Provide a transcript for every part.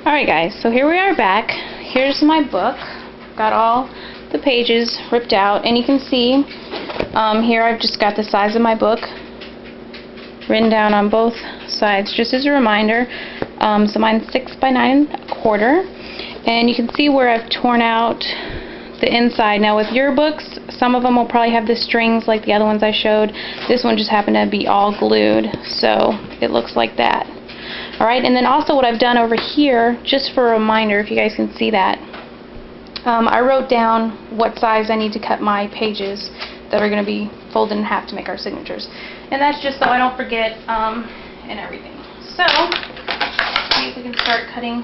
Alright guys, so here we are back. Here's my book. Got all the pages ripped out, and you can see here I've just got the size of my book written down on both sides just as a reminder. So mine's 6 by 9 1/4, and you can see where I've torn out the inside. Now with your books, some of them will probably have the strings like the other ones I showed. This one just happened to be all glued, so it looks like that. Alright, and then also what I've done over here, just for a reminder, if you guys can see that, I wrote down what size I need to cut my pages that are going to be folded in half to make our signatures. And that's just so I don't forget and everything. So, see if we can start cutting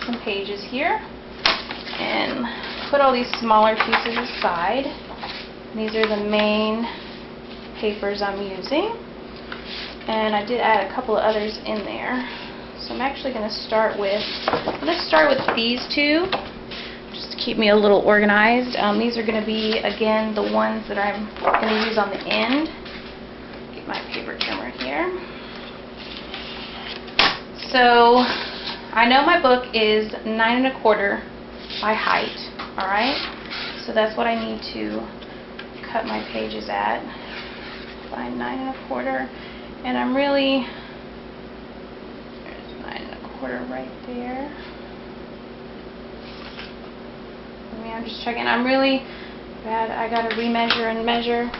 some pages here. And put all these smaller pieces aside. These are the main papers I'm using. And I did add a couple of others in there. So I'm actually going to start with, these two, just to keep me a little organized. These are going to be, again, the ones that I'm going to use on the end. Get my paper trimmer here. So I know my book is 9 1/4 by height, alright? So that's what I need to cut my pages at, by 9 1/4. And I'm really, there's 9 1/4 right there. I'm just checking. I'm really bad. I gotta remeasure and measure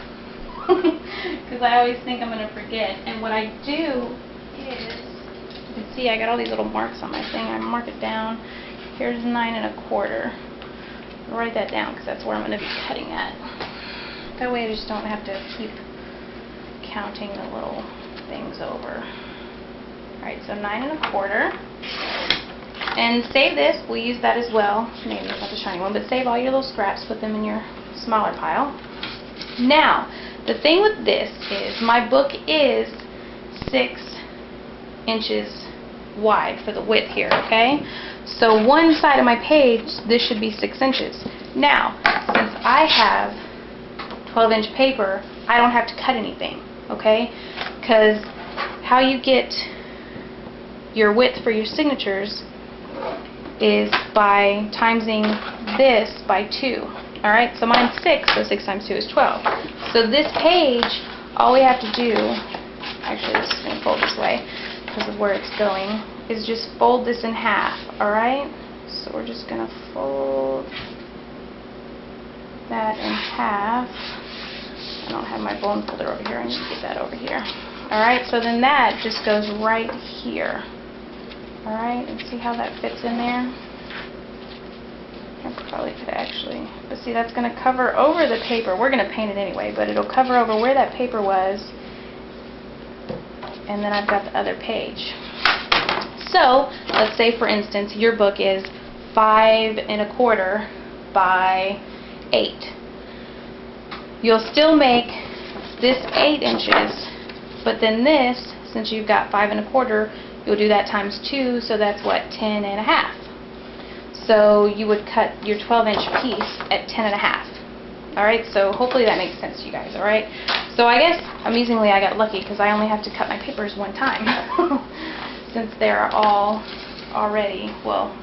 because I always think I'm gonna forget. And what I do is, you can see I got all these little marks on my thing. I mark it down. Here's 9 1/4. I'll write that down because that's where I'm gonna be cutting at. That way I just don't have to keep counting the little things over. Alright, so 9 1/4. And save this, we'll use that as well. Maybe it's not the shiny one, but save all your little scraps, put them in your smaller pile. Now, the thing with this is my book is 6 inches wide for the width here, okay? So one side of my page, this should be 6 inches. Now, since I have 12-inch paper, I don't have to cut anything, okay? Because how you get your width for your signatures is by timesing this by 2. Alright, so mine's 6, so 6 times 2 is 12. So this page, all we have to do, actually this is going to fold this way because of where it's going, is just fold this in half, alright? So we're just going to fold that in half. I don't have my bone folder over here, I need to get that over here. Alright, so then that just goes right here. Alright, and see how that fits in there? I probably could actually, but see, that's going to cover over the paper. We're going to paint it anyway, but it'll cover over where that paper was, and then I've got the other page. So, let's say for instance, your book is 5 1/4 by 8. You'll still make this 8 inches, but then this, since you've got 5 1/4, you'll do that times 2, so that's what, 10 1/2. So you would cut your 12-inch piece at 10 1/2. Alright, so hopefully that makes sense to you guys, alright? So I guess, amazingly, I got lucky because I only have to cut my papers one time. Since they're all already, well,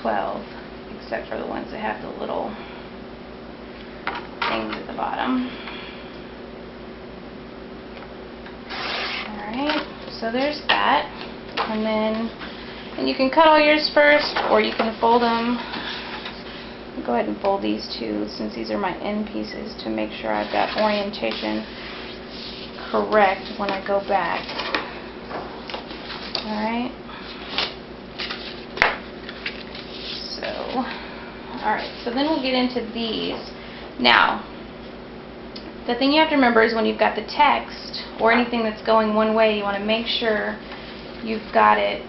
12, except for the ones that have the little things at the bottom. Alright. So there's that, and you can cut all yours first, or you can fold them. I'll go ahead and fold these two, since these are my end pieces, to make sure I've got orientation correct when I go back. Alright. So then we'll get into these. Now, the thing you have to remember is when you've got the text or anything that's going one way, you want to make sure you've got it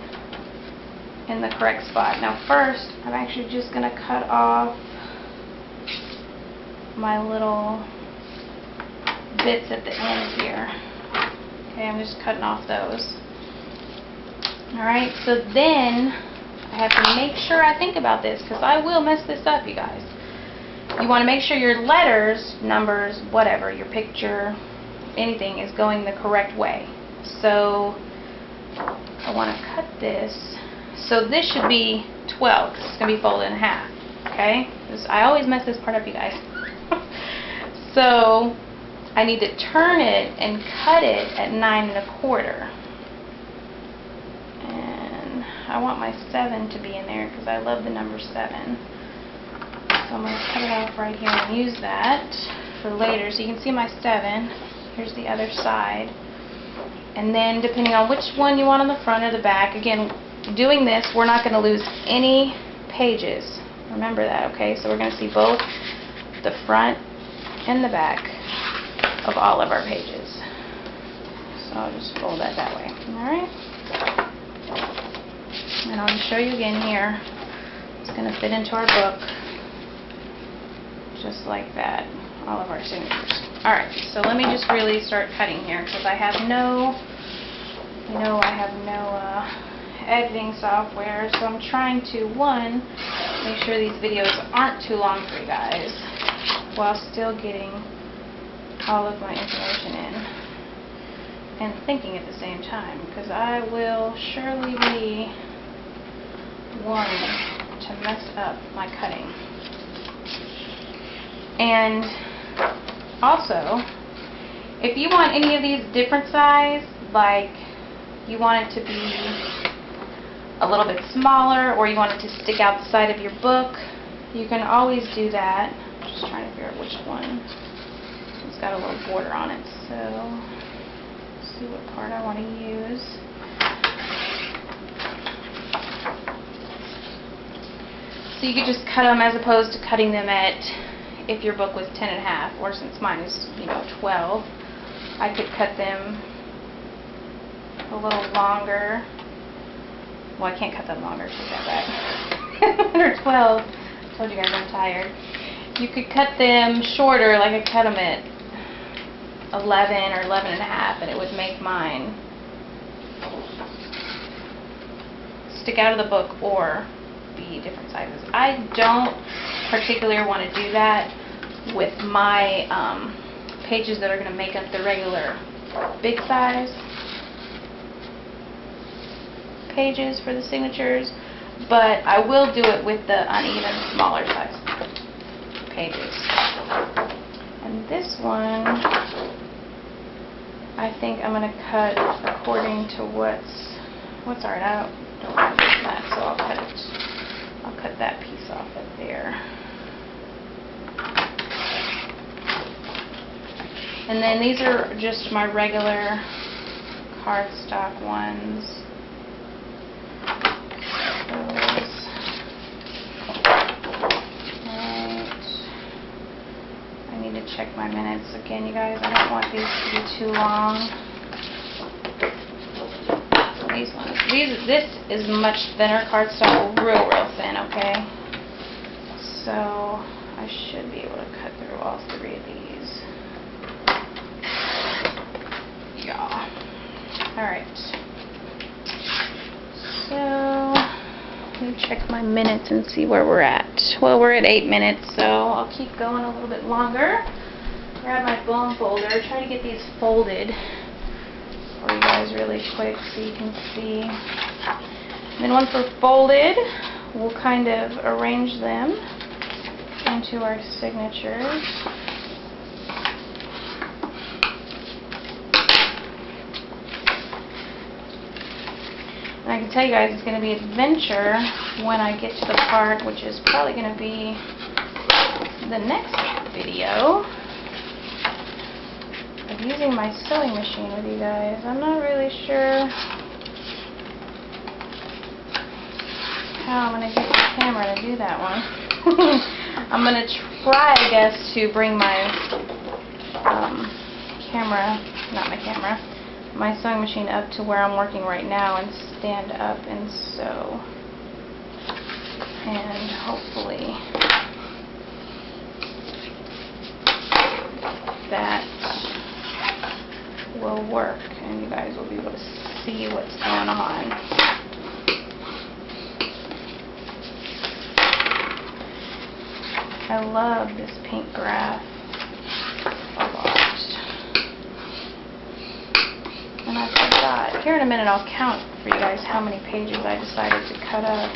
in the correct spot. Now first, I'm actually just going to cut off my little bits at the end here. Okay, I'm just cutting off those. Alright, so then I have to make sure I think about this, because I will mess this up, you guys. You want to make sure your letters, numbers, whatever, your picture, anything is going the correct way. So I want to cut this So this should be 12 because it's going to be folded in half. Okay? I always mess this part up, you guys. So I need to turn it and cut it at 9 1/4. And I want my 7 to be in there because I love the number 7. So I'm going to cut it off right here and use that for later. So you can see my 7. Here's the other side. And then depending on which one you want on the front or the back, again, doing this, we're not going to lose any pages. Remember that, okay? So we're going to see both the front and the back of all of our pages. So I'll just fold that way. Alright? And I'll just show you again here. It's going to fit into our book. Just like that. All of our signatures. Alright, so let me just really start cutting here because I have no editing software, so I'm trying to, one, make sure these videos aren't too long for you guys while still getting all of my information in and thinking at the same time, because I will surely be one to mess up my cutting. And also, if you want any of these different size, like you want it to be a little bit smaller or you want it to stick out the side of your book, you can always do that. I'm just trying to figure out which one. It's got a little border on it, so let's see what part I want to use. So you could just cut them as opposed to cutting them at, if your book was 10 1/2, or since mine is, 12, I could cut them a little longer. Well, I can't cut them longer, take that back. Or 12. I told you guys I'm tired. You could cut them shorter, like I cut them at 11 or 11 1/2, and it would make mine stick out of the book or be different sizes. I don't particularly want to do that with my pages that are going to make up the regular big size pages for the signatures, but I will do it with the uneven smaller size pages. And this one I think I'm going to cut according to what's alright. I don't want to use that, so I'll cut that piece off of there. And then these are just my regular cardstock ones. I need to check my minutes again, you guys. I don't want these to be too long. These ones. This is much thinner cardstock, real thin, okay? So I should be able to cut through all 3 of these. Yeah. Alright. So let me check my minutes and see where we're at. Well, we're at 8 minutes, so I'll keep going a little bit longer. Grab my bone folder, try to get these folded for you guys really quick so you can see. And then once they're folded, we'll kind of arrange them into our signatures. And I can tell you guys it's going to be an adventure when I get to the part, which is probably going to be the next video, of using my sewing machine with you guys. I'm not really sure how I'm going to get the camera to do that one. I'm going to try, I guess, to bring my my sewing machine up to where I'm working right now and stand up and sew. And hopefully that will work and you guys will be able to see what's going on. I love this pink graph a lot. And I forgot. Here in a minute I'll count for you guys how many pages I decided to cut up.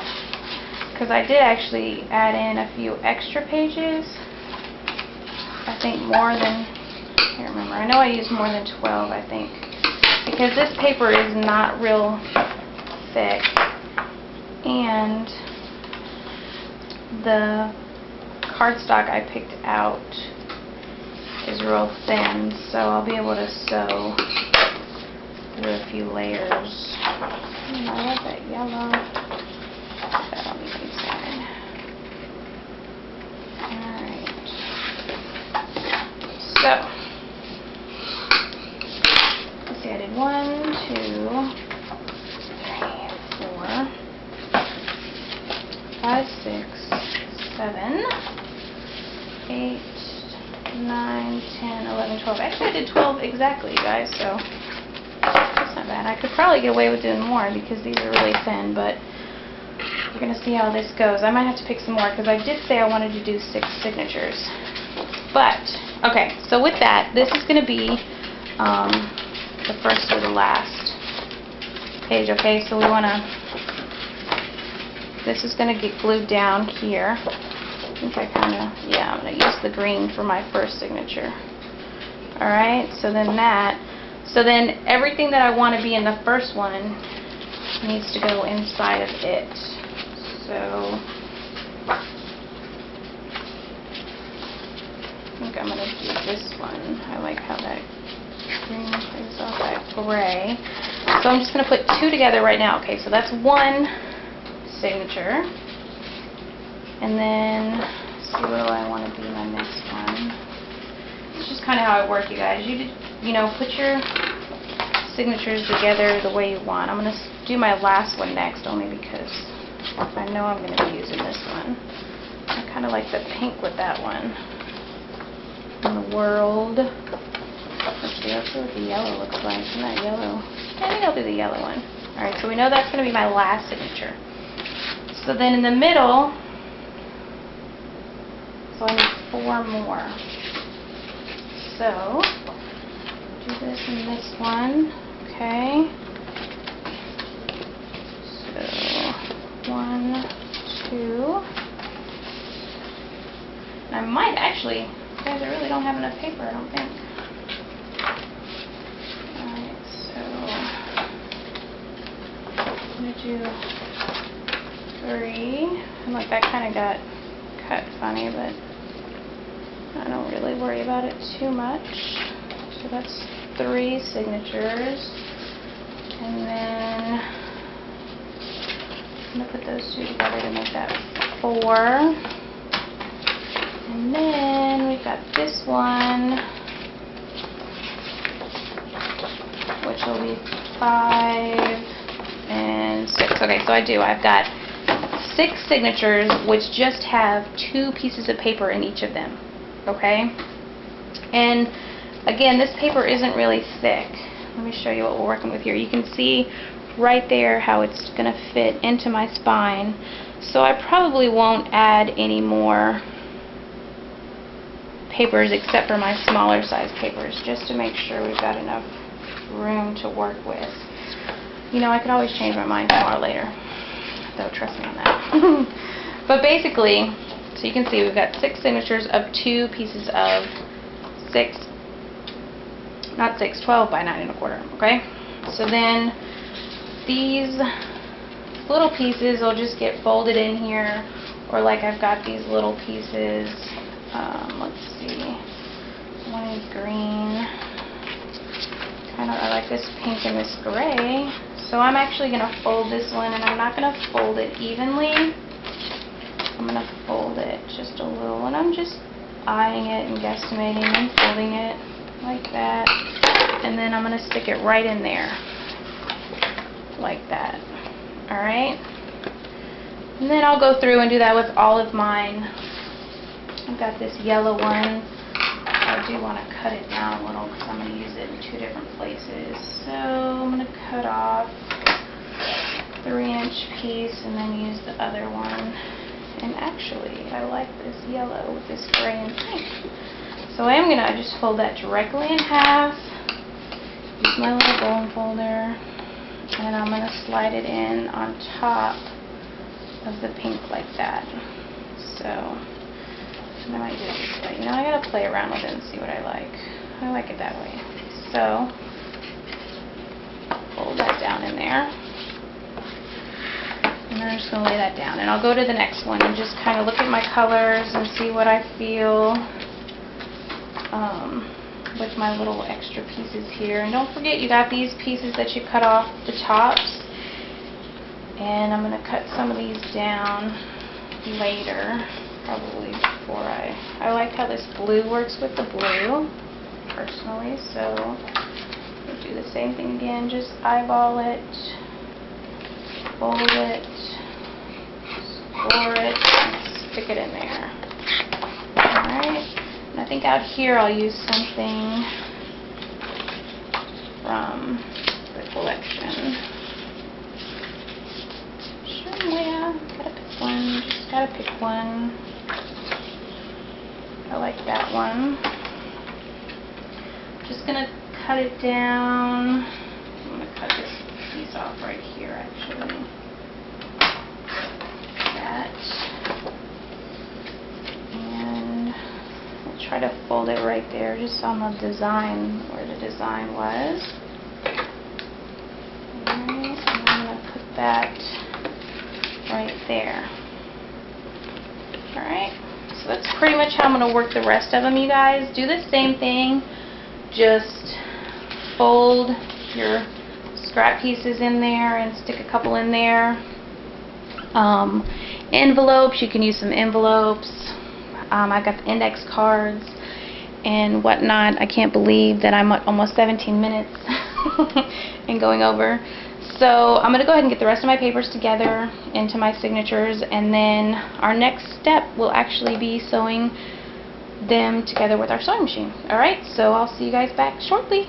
Because I did actually add in a few extra pages. I think more than, I can't remember. I know I used more than 12, I think. Because this paper is not real thick. And the cardstock I picked out is real thin, so I'll be able to sew through a few layers. I love that yellow. That'll be good side. Alright. So, let's see, I did 1, 2, 3, 4, 5, 6, 7, 8, 9, 10, 11, 12. Actually, I did 12 exactly, you guys, so that's not bad. I could probably get away with doing more because these are really thin, but we're going to see how this goes. I might have to pick some more because I did say I wanted to do 6 signatures. But, okay, so with that, this is going to be the first or the last page, okay? So we want to, this is going to get glued down here. I think I kind of, yeah, I'm going to use the green for my first signature. Alright, so then everything that I want to be in the first one needs to go inside of it. So, I think I'm going to do this one. I like how that green plays off that gray. So I'm just going to put 2 together right now. Okay, so that's 1 signature. And then, let's see, what do I want to be my next one? It's just kind of how I work, you guys. You know, put your signatures together the way you want. I'm going to do my last one next, only because I know I'm going to be using this one. I kind of like the pink with that one. In the world. Let's see what the yellow looks like. Isn't that yellow? I think I'll do the yellow one. Alright, so we know that's going to be my last signature. So then in the middle, so I need 4 more. So, do this and this one. Okay. So, 1, 2. I might actually, you guys, I really don't have enough paper, I don't think. Alright, so, I'm going to do 3. And like that kind of got cut funny, but I don't really worry about it too much. So that's 3 signatures. And then I'm going to put those 2 together to make that 4. And then we've got this one, which will be 5 and 6. Okay, so I've got 6 signatures which just have 2 pieces of paper in each of them. Okay? And again, this paper isn't really thick. Let me show you what we're working with here. You can see right there how it's going to fit into my spine. So I probably won't add any more papers except for my smaller size papers, just to make sure we've got enough room to work with. You know, I could always change my mind tomorrow later, though, trust me on that. But basically, so you can see we've got 6 signatures of 2 pieces of 12 by 9 1/4, okay? So then these little pieces will just get folded in here, or like I've got these little pieces, let's see, one is green, I like this pink and this gray, so I'm actually going to fold this one, and I'm not going to fold it evenly. I'm going to fold it just a little, and I'm just eyeing it and guesstimating and folding it like that, and then I'm going to stick it right in there like that. Alright, and then I'll go through and do that with all of mine. I've got this yellow one. I do want to cut it down a little because I'm going to use it in 2 different places. So I'm going to cut off a 3-inch piece and then use the other one. And actually, I like this yellow with this gray and pink. So I am going to just fold that directly in half. Use my little bone folder. And I'm going to slide it in on top of the pink like that. So I might do it this way. You know, I gotta play around with it and see what I like. I like it that way. So fold that down in there. And I'm just going to lay that down. And I'll go to the next one and just kind of look at my colors and see what I feel with my little extra pieces here. And don't forget, you got these pieces that you cut off the tops. And I'm going to cut some of these down later, probably before I like how this blue works with the blue, personally. So we'll do the same thing again. Just eyeball it. Fold it, score it, and stick it in there. Alright, and I think out here I'll use something from the collection. Sure, yeah, gotta pick one, just gotta pick one. I like that one. Just gonna cut it down. I'm gonna cut this piece off right here, actually. That. And I'll try to fold it right there, just on the design, where the design was. Alright, and I'm going to put that right there. Alright, so that's pretty much how I'm going to work the rest of them, you guys. Do the same thing, just fold your scrap pieces in there and stick a couple in there. Envelopes, you can use some envelopes. I got the index cards and whatnot. I can't believe that I'm at almost 17 minutes and going over. So I'm going to go ahead and get the rest of my papers together into my signatures, and then our next step will actually be sewing them together with our sewing machine. Alright, so I'll see you guys back shortly.